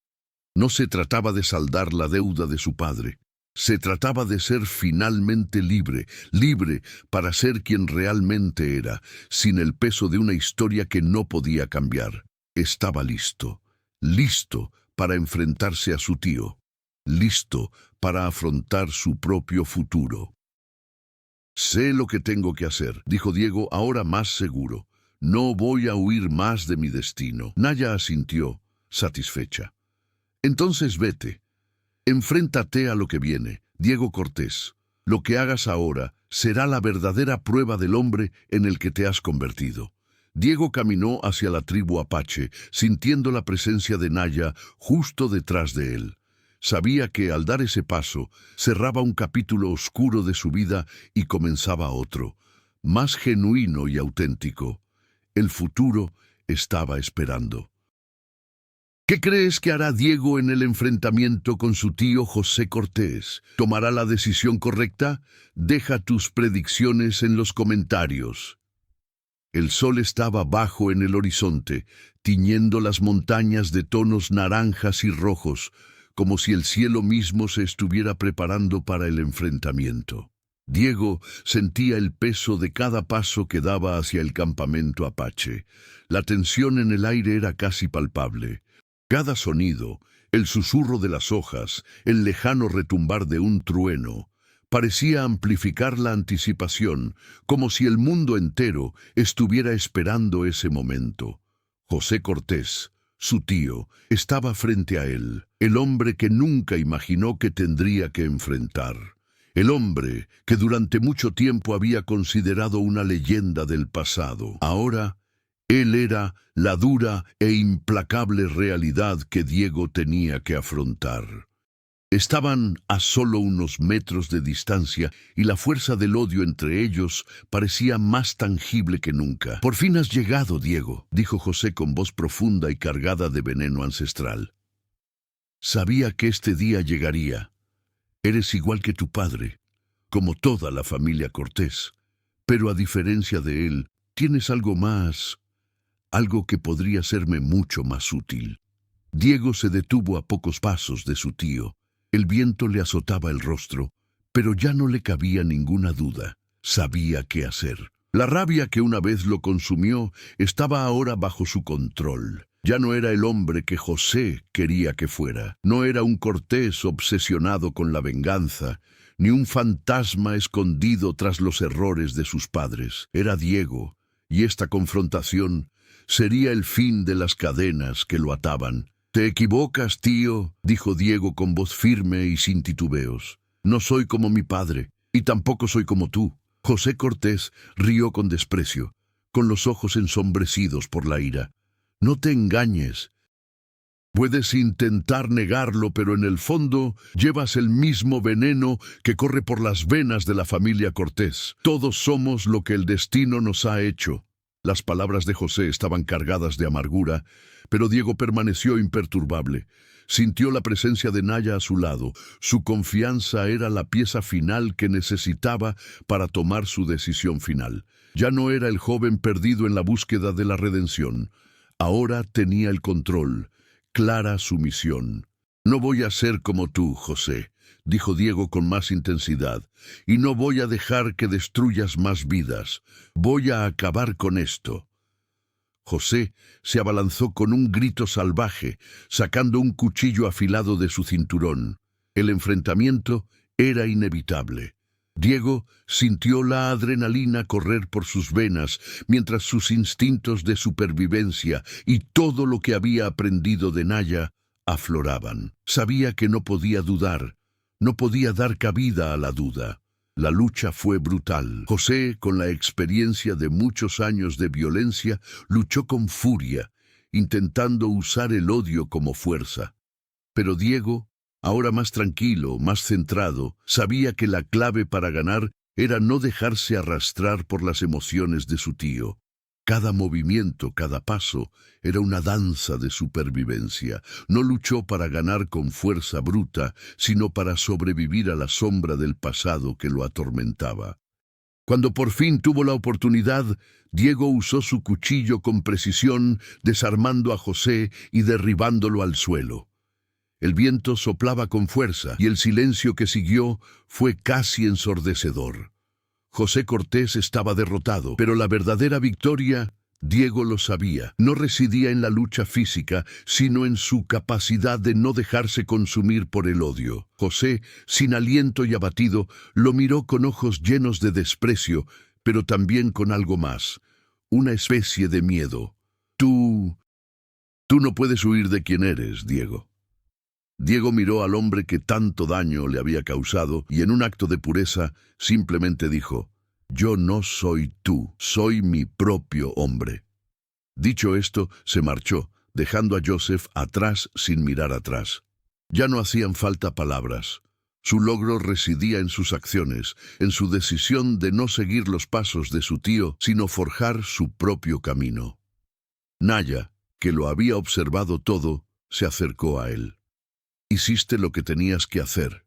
A: No se trataba de saldar la deuda de su padre. Se trataba de ser finalmente libre, libre para ser quien realmente era, sin el peso de una historia que no podía cambiar. Estaba listo, listo para enfrentarse a su tío, listo para afrontar su propio futuro. Sé lo que tengo que hacer, dijo Diego, ahora más seguro. No voy a huir más de mi destino. Naya asintió, satisfecha. Entonces vete. Enfréntate a lo que viene, Diego Cortés. Lo que hagas ahora será la verdadera prueba del hombre en el que te has convertido. Diego caminó hacia la tribu apache, sintiendo la presencia de Naya justo detrás de él. Sabía que al dar ese paso, cerraba un capítulo oscuro de su vida y comenzaba otro, más genuino y auténtico. El futuro estaba esperando. ¿Qué crees que hará Diego en el enfrentamiento con su tío José Cortés? ¿Tomará la decisión correcta? Deja tus predicciones en los comentarios. El sol estaba bajo en el horizonte, tiñendo las montañas de tonos naranjas y rojos, como si el cielo mismo se estuviera preparando para el enfrentamiento. Diego sentía el peso de cada paso que daba hacia el campamento apache. La tensión en el aire era casi palpable. Cada sonido, el susurro de las hojas, el lejano retumbar de un trueno, parecía amplificar la anticipación, como si el mundo entero estuviera esperando ese momento. José Cortés, su tío, estaba frente a él, el hombre que nunca imaginó que tendría que enfrentar. El hombre que durante mucho tiempo había considerado una leyenda del pasado. Ahora, él era la dura e implacable realidad que Diego tenía que afrontar. Estaban a solo unos metros de distancia y la fuerza del odio entre ellos parecía más tangible que nunca. «Por fin has llegado, Diego», dijo José con voz profunda y cargada de veneno ancestral. «Sabía que este día llegaría. Eres igual que tu padre, como toda la familia Cortés, pero a diferencia de él, tienes algo más, algo que podría serme mucho más útil». Diego se detuvo a pocos pasos de su tío. El viento le azotaba el rostro, pero ya no le cabía ninguna duda. Sabía qué hacer. La rabia que una vez lo consumió estaba ahora bajo su control. Ya no era el hombre que José quería que fuera. No era un Cortés obsesionado con la venganza, ni un fantasma escondido tras los errores de sus padres. Era Diego, y esta confrontación sería el fin de las cadenas que lo ataban. «Te equivocas, tío», dijo Diego con voz firme y sin titubeos. «No soy como mi padre, y tampoco soy como tú». José Cortés rió con desprecio, con los ojos ensombrecidos por la ira. «No te engañes. Puedes intentar negarlo, pero en el fondo llevas el mismo veneno que corre por las venas de la familia Cortés. Todos somos lo que el destino nos ha hecho». Las palabras de José estaban cargadas de amargura, pero Diego permaneció imperturbable. Sintió la presencia de Naya a su lado. Su confianza era la pieza final que necesitaba para tomar su decisión final. Ya no era el joven perdido en la búsqueda de la redención. Ahora tenía el control, clara su misión. «No voy a ser como tú, José», dijo Diego con más intensidad, «y no voy a dejar que destruyas más vidas. Voy a acabar con esto». José se abalanzó con un grito salvaje, sacando un cuchillo afilado de su cinturón. El enfrentamiento era inevitable. Diego sintió la adrenalina correr por sus venas, mientras sus instintos de supervivencia y todo lo que había aprendido de Naya afloraban. Sabía que no podía dudar, no podía dar cabida a la duda. La lucha fue brutal. José, con la experiencia de muchos años de violencia, luchó con furia, intentando usar el odio como fuerza. Pero Diego, ahora más tranquilo, más centrado, sabía que la clave para ganar era no dejarse arrastrar por las emociones de su tío. Cada movimiento, cada paso, era una danza de supervivencia. No luchó para ganar con fuerza bruta, sino para sobrevivir a la sombra del pasado que lo atormentaba. Cuando por fin tuvo la oportunidad, Diego usó su cuchillo con precisión, desarmando a José y derribándolo al suelo. El viento soplaba con fuerza, y el silencio que siguió fue casi ensordecedor. José Cortés estaba derrotado, pero la verdadera victoria, Diego lo sabía, no residía en la lucha física, sino en su capacidad de no dejarse consumir por el odio. José, sin aliento y abatido, lo miró con ojos llenos de desprecio, pero también con algo más, una especie de miedo. Tú no puedes huir de quién eres, Diego». Diego miró al hombre que tanto daño le había causado y en un acto de pureza simplemente dijo: «Yo no soy tú, soy mi propio hombre». Dicho esto, se marchó, dejando a Joseph atrás sin mirar atrás. Ya no hacían falta palabras. Su logro residía en sus acciones, en su decisión de no seguir los pasos de su tío, sino forjar su propio camino. Naya, que lo había observado todo, se acercó a él. «Hiciste lo que tenías que hacer»,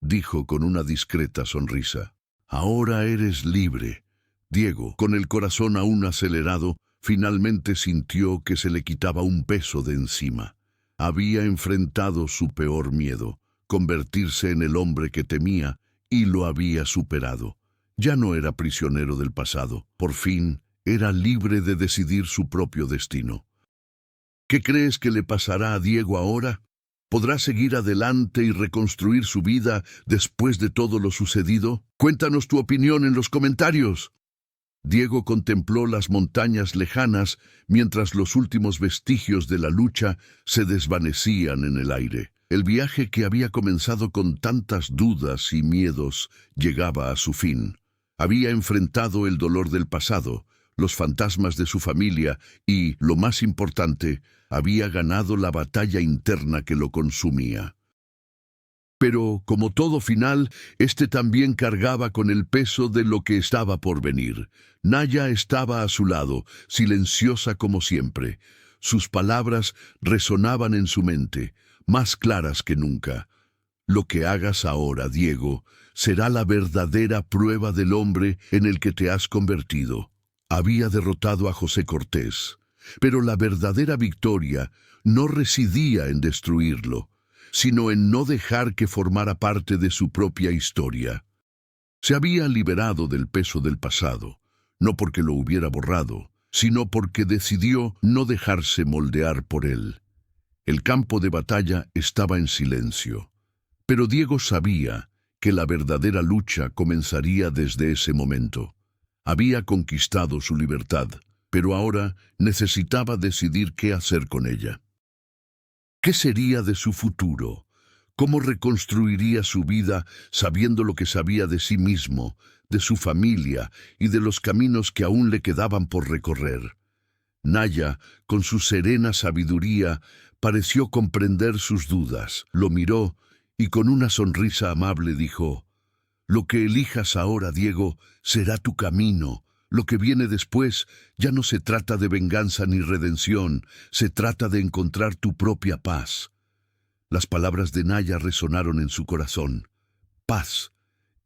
A: dijo con una discreta sonrisa. «Ahora eres libre». Diego, con el corazón aún acelerado, finalmente sintió que se le quitaba un peso de encima. Había enfrentado su peor miedo, convertirse en el hombre que temía, y lo había superado. Ya no era prisionero del pasado. Por fin, era libre de decidir su propio destino. ¿Qué crees que le pasará a Diego ahora? ¿Podrá seguir adelante y reconstruir su vida después de todo lo sucedido? Cuéntanos tu opinión en los comentarios. Diego contempló las montañas lejanas mientras los últimos vestigios de la lucha se desvanecían en el aire. El viaje que había comenzado con tantas dudas y miedos llegaba a su fin. Había enfrentado el dolor del pasado, los fantasmas de su familia y, lo más importante, había ganado la batalla interna que lo consumía. Pero, como todo final, este también cargaba con el peso de lo que estaba por venir. Naya estaba a su lado, silenciosa como siempre. Sus palabras resonaban en su mente, más claras que nunca. Lo que hagas ahora, Diego, será la verdadera prueba del hombre en el que te has convertido. Había derrotado a José Cortés, pero la verdadera victoria no residía en destruirlo, sino en no dejar que formara parte de su propia historia. Se había liberado del peso del pasado, no porque lo hubiera borrado, sino porque decidió no dejarse moldear por él. El campo de batalla estaba en silencio, pero Diego sabía que la verdadera lucha comenzaría desde ese momento. Había conquistado su libertad, pero ahora necesitaba decidir qué hacer con ella. ¿Qué sería de su futuro? ¿Cómo reconstruiría su vida sabiendo lo que sabía de sí mismo, de su familia y de los caminos que aún le quedaban por recorrer? Naya, con su serena sabiduría, pareció comprender sus dudas. Lo miró y con una sonrisa amable dijo: «Lo que elijas ahora, Diego, será tu camino. Lo que viene después ya no se trata de venganza ni redención, se trata de encontrar tu propia paz». Las palabras de Naya resonaron en su corazón. Paz.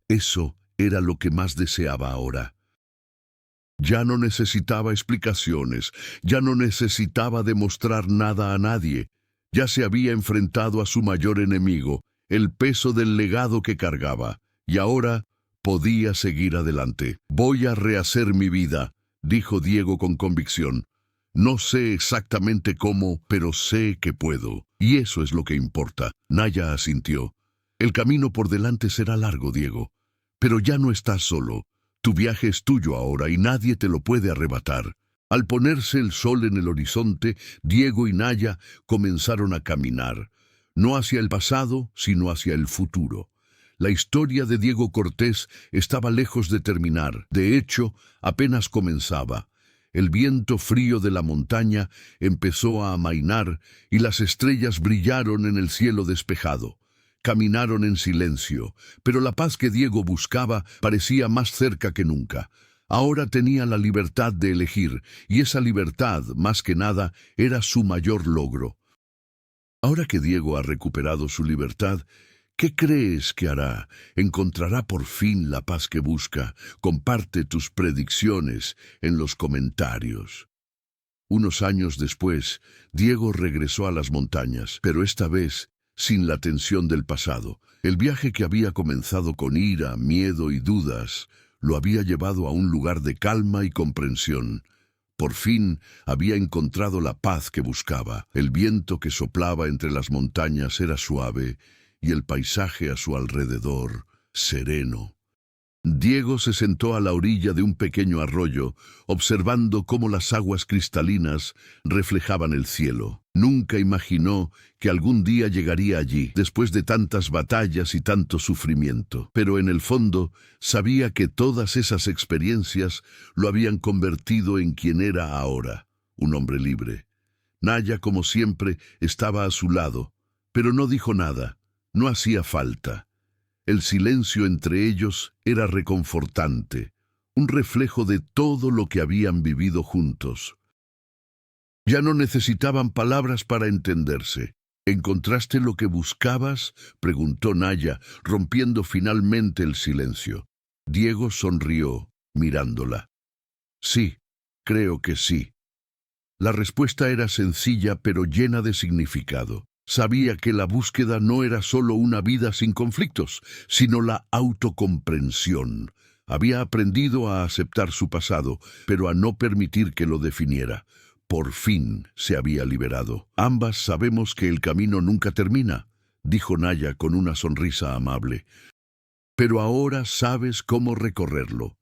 A: Eso era lo que más deseaba ahora. Ya no necesitaba explicaciones, ya no necesitaba demostrar nada a nadie. Ya se había enfrentado a su mayor enemigo, el peso del legado que cargaba, y ahora podía seguir adelante. «Voy a rehacer mi vida», dijo Diego con convicción. «No sé exactamente cómo, pero sé que puedo, y eso es lo que importa». Naya asintió. «El camino por delante será largo, Diego, pero ya no estás solo. Tu viaje es tuyo ahora y nadie te lo puede arrebatar». Al ponerse el sol en el horizonte, Diego y Naya comenzaron a caminar, no hacia el pasado, sino hacia el futuro. La historia de Diego Cortés estaba lejos de terminar, de hecho, apenas comenzaba. El viento frío de la montaña empezó a amainar y las estrellas brillaron en el cielo despejado. Caminaron en silencio, pero la paz que Diego buscaba parecía más cerca que nunca. Ahora tenía la libertad de elegir, y esa libertad, más que nada, era su mayor logro. Ahora que Diego ha recuperado su libertad, ¿qué crees que hará? ¿Encontrará por fin la paz que busca? Comparte tus predicciones en los comentarios. Unos años después, Diego regresó a las montañas, pero esta vez sin la tensión del pasado. El viaje que había comenzado con ira, miedo y dudas, lo había llevado a un lugar de calma y comprensión. Por fin había encontrado la paz que buscaba. El viento que soplaba entre las montañas era suave y el paisaje a su alrededor sereno. Diego se sentó a la orilla de un pequeño arroyo, observando cómo las aguas cristalinas reflejaban el cielo. Nunca imaginó que algún día llegaría allí, después de tantas batallas y tanto sufrimiento. Pero en el fondo sabía que todas esas experiencias lo habían convertido en quien era ahora, un hombre libre. Naya, como siempre, estaba a su lado, pero no dijo nada, no hacía falta. El silencio entre ellos era reconfortante, un reflejo de todo lo que habían vivido juntos. Ya no necesitaban palabras para entenderse. ¿Encontraste lo que buscabas?, preguntó Naya, rompiendo finalmente el silencio. Diego sonrió, mirándola. Sí, creo que sí. La respuesta era sencilla pero llena de significado. Sabía que la búsqueda no era solo una vida sin conflictos, sino la autocomprensión. Había aprendido a aceptar su pasado, pero a no permitir que lo definiera. Por fin se había liberado. Ambas sabemos que el camino nunca termina, dijo Naya con una sonrisa amable. Pero ahora sabes cómo recorrerlo.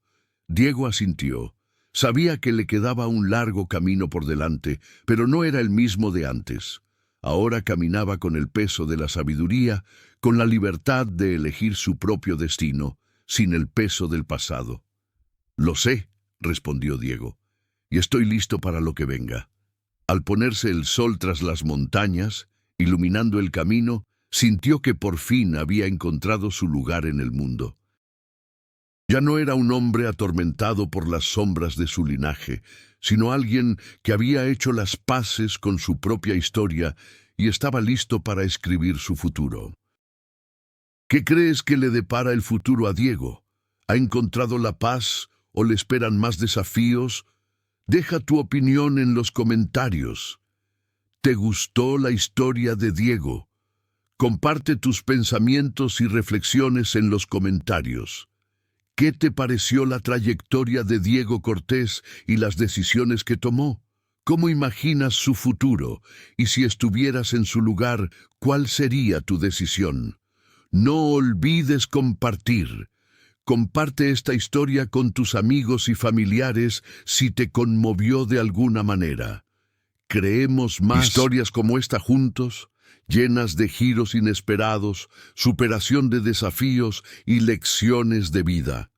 A: Diego asintió. Sabía que le quedaba un largo camino por delante, pero no era el mismo de antes. Ahora caminaba con el peso de la sabiduría, con la libertad de elegir su propio destino, sin el peso del pasado. «Lo sé», respondió Diego, «y estoy listo para lo que venga». Al ponerse el sol tras las montañas, iluminando el camino, Sintió que por fin había encontrado su lugar en el mundo. Ya no era un hombre atormentado por las sombras de su linaje, sino alguien que había hecho las paces con su propia historia y estaba listo para escribir su futuro. ¿Qué crees que le depara el futuro a Diego? ¿Ha encontrado la paz o le esperan más desafíos? Deja tu opinión en los comentarios. ¿Te gustó la historia de Diego? Comparte tus pensamientos y reflexiones en los comentarios. ¿Qué te pareció la trayectoria de Diego Cortés y las decisiones que tomó? ¿Cómo imaginas su futuro? Y si estuvieras en su lugar, ¿cuál sería tu decisión? No olvides compartir. Comparte esta historia con tus amigos y familiares si te conmovió de alguna manera. Creemos más historias como esta juntos, llenas de giros inesperados, superación de desafíos y lecciones de vida.